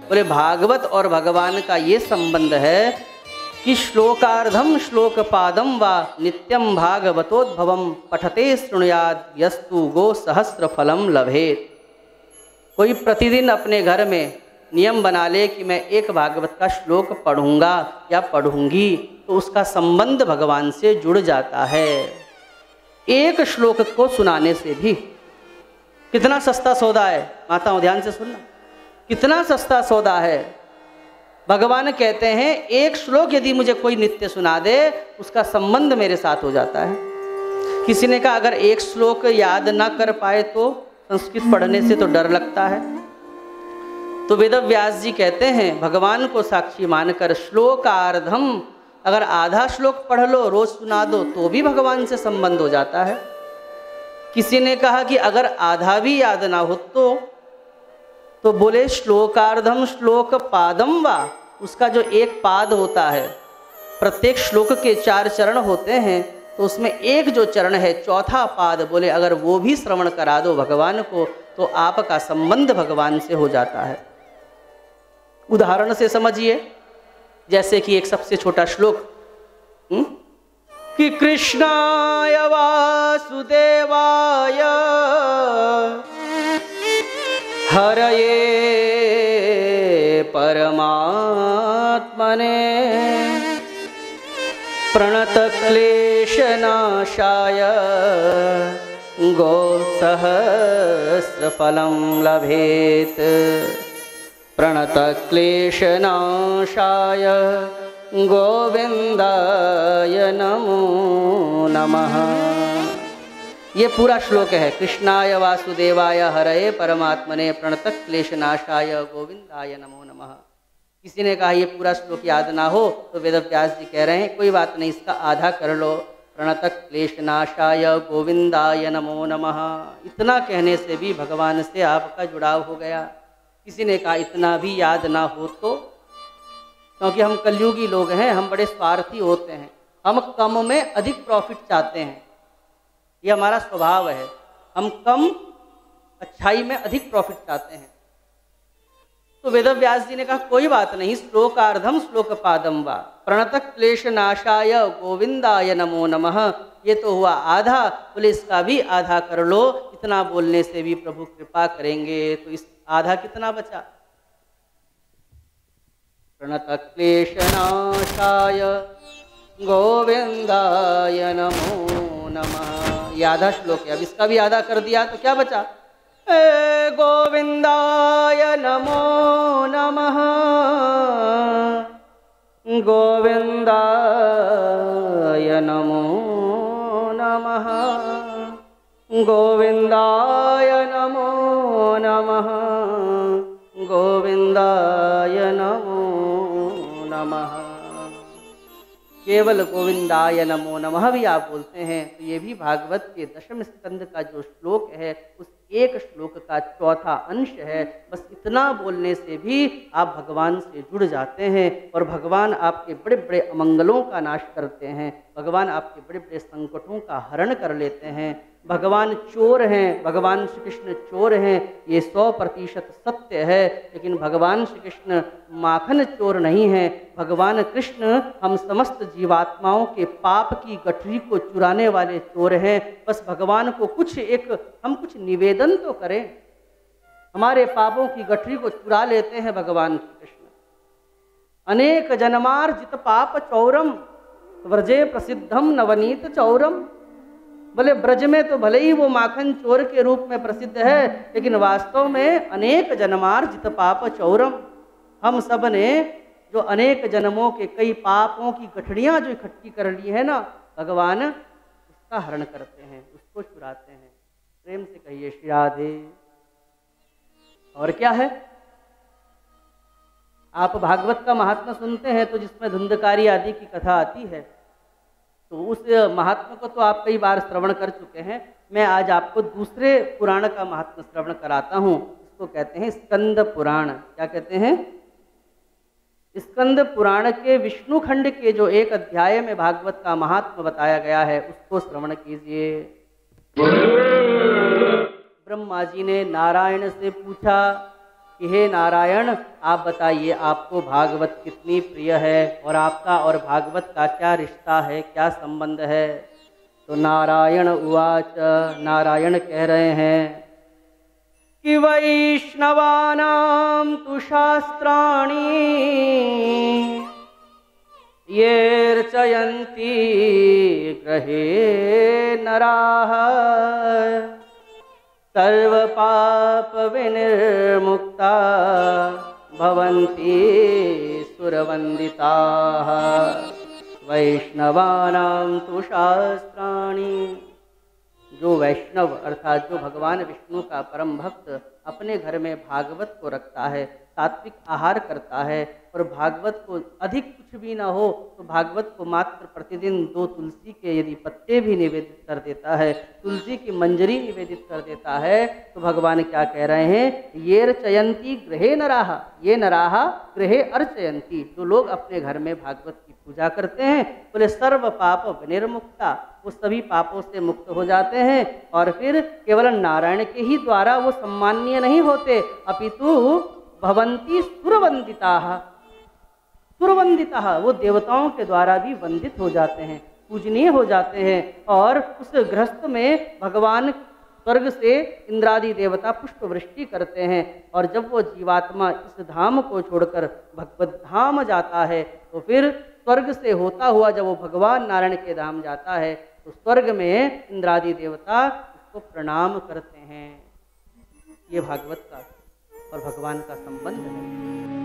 बोले भागवत और भगवान का ये संबंध है कि श्लोकार्धम श्लोक पादम वा नित्यम भागवतोद्भवम पठते शृणुयाद यस्तु गो सहस्र फलम लभेत। कोई प्रतिदिन अपने घर में नियम बना ले कि मैं एक भागवत का श्लोक पढ़ूंगा या पढ़ूंगी, तो उसका संबंध भगवान से जुड़ जाता है। एक श्लोक को सुनाने से भी कितना सस्ता सौदा है। माताओं ध्यान से सुनना, कितना सस्ता सौदा है। भगवान कहते हैं एक श्लोक यदि मुझे कोई नित्य सुना दे, उसका संबंध मेरे साथ हो जाता है। किसी ने कहा अगर एक श्लोक याद ना कर पाए तो संस्कृत पढ़ने से तो डर लगता है। तो वेदव्यास जी कहते हैं भगवान को साक्षी मानकर श्लोकार्धम, अगर आधा श्लोक पढ़ लो, रोज सुना दो, तो भी भगवान से संबंध हो जाता है। किसी ने कहा कि अगर आधा भी याद ना हो तो बोले श्लोकार्धम श्लोक पादम वा, उसका जो एक पाद होता है, प्रत्येक श्लोक के 4 चरण होते हैं, तो उसमें एक जो चरण है चौथा पाद, बोले अगर वो भी श्रवण करा दो भगवान को, तो आपका संबंध भगवान से हो जाता है। उदाहरण से समझिए, जैसे कि एक सबसे छोटा श्लोक कि कृष्णाय वासुदेवाय हरये परमात्मने प्रणतक्लेशनाशाय गोसहस्रफलं लभेत। प्रणतक्लेशनाशाय गोविंदाय नमो नमः। ये पूरा श्लोक है। कृष्णाय वासुदेवाय हरये परमात्मने प्रणतक्लेशनाशाय गोविंदाय नमो नमः। किसी ने कहा ये पूरा श्लोक याद ना हो, तो वेदव्यास जी कह रहे हैं कोई बात नहीं, इसका आधा कर लो। प्रणतक्लेशनाशाय गोविंदाय नमो नमः, इतना कहने से भी भगवान से आपका जुड़ाव हो गया। किसी ने कहा इतना भी याद ना हो तो, क्योंकि हम कलयुगी लोग हैं, हम बड़े स्वार्थी होते हैं, हम कम में अधिक प्रॉफिट चाहते हैं, ये हमारा स्वभाव है। हम कम अच्छाई में अधिक प्रॉफिट चाहते हैं। तो वेदव्यास जी ने कहा कोई बात नहीं, श्लोकार्धम श्लोक पादम वा प्रणतक्लेशनाशाय गोविंदाय नमो नमः, ये तो हुआ आधा, बोले इसका भी आधा कर लो। इतना बोलने से भी प्रभु कृपा करेंगे, तो इस आधा कितना बचा? प्रणतक्लेशनाशाय गोविंदाय नमो नमः, ये आधा श्लोक है। अब इसका भी आधा कर दिया तो क्या बचा? गोविंदाय नमो नमः, गोविंदाय नमो नमः, गोविंदाय नमो नमः, गोविंदाय नमो नमः। केवल गोविंदाय नमो नमः भी आप बोलते हैं तो ये भी भागवत के 10वें स्कंद का जो श्लोक है उस एक श्लोक का चौथा अंश है। बस इतना बोलने से भी आप भगवान से जुड़ जाते हैं और भगवान आपके बड़े बड़े अमंगलों का नाश करते हैं, भगवान आपके बड़े बड़े संकटों का हरण कर लेते हैं। भगवान चोर हैं, भगवान श्री कृष्ण चोर हैं, ये 100% सत्य है, लेकिन भगवान श्री कृष्ण माखन चोर नहीं है। भगवान कृष्ण हम समस्त जीवात्माओं के पाप की गठरी को चुराने वाले चोर हैं। बस भगवान को हम कुछ निवेदन तो करें। हमारे पापों की गठरी को चुरा लेते हैं भगवान श्री कृष्ण। अनेक जन्मार्जित पाप चौरम व्रजे प्रसिद्धम नवनीत चौरम, बोले ब्रज में तो भले ही वो माखन चोर के रूप में प्रसिद्ध है, लेकिन वास्तव में अनेक जन्मार्जित पाप चौरम, हम सब ने जो अनेक जन्मों के कई पापों की गठड़ियाँ जो इकट्ठी कर ली है ना, भगवान उसका हरण करते हैं, उसको चुराते हैं। प्रेम से कहिए श्री राधे। और क्या है, आप भागवत का महात्मा सुनते हैं तो जिसमें धुंधकारी आदि की कथा आती है, तो उस महात्मा को तो आप कई बार श्रवण कर चुके हैं। मैं आज आपको दूसरे पुराण का महात्मा श्रवण कराता हूँ। इसको कहते हैं स्कंद पुराण। क्या कहते हैं? स्कंद पुराण के विष्णु खंड के जो एक अध्याय में भागवत का महात्मा बताया गया है, उसको श्रवण कीजिए। ब्रह्मा जी ने नारायण से पूछा कि हे नारायण, आप बताइए आपको भागवत कितनी प्रिय है और आपका और भागवत का क्या रिश्ता है, क्या संबंध है। तो नारायण उवाच, नारायण कह रहे हैं कि वैष्णवानां तु शास्त्राणि येऽर्चयन्ति ग्रहे नराः सर्वपापविनिर्मुक्ता भवन्ति सुरवन्दिताः। वैष्णवानां तु शास्त्राणि, जो वैष्णव अर्थात जो भगवान विष्णु का परम भक्त अपने घर में भागवत को रखता है, सात्विक आहार करता है और भागवत को अधिक कुछ भी ना हो तो भागवत को मात्र प्रतिदिन 2 तुलसी के यदि पत्ते भी निवेदित कर देता है, तुलसी की मंजरी निवेदित कर देता है, तो भगवान क्या कह रहे हैं, ये अर्चयन्ति गृहे नराः, ये नराः गृहे अर्चयन्ति, जो लोग अपने घर में भागवत की पूजा करते हैं बोले सर्व पाप विनिर्मुक्ता, वो सभी पापों से मुक्त हो जाते हैं और फिर केवल नारायण के ही द्वारा वो सम्माननीय नहीं होते, अपितु भवन्ति सुरवंदिताः, सुरवंदिताः, वो देवताओं के द्वारा भी वंदित हो जाते हैं, पूजनीय हो जाते हैं। और उस गृहस्थ में भगवान स्वर्ग से इंद्रादि देवता पुष्प वृष्टि करते हैं और जब वो जीवात्मा इस धाम को छोड़कर भगवत धाम जाता है तो फिर स्वर्ग से होता हुआ जब वो भगवान नारायण के धाम जाता है तो स्वर्ग में इंद्रादि देवता उसको प्रणाम करते हैं। ये भागवत का और भगवान का संबंध है।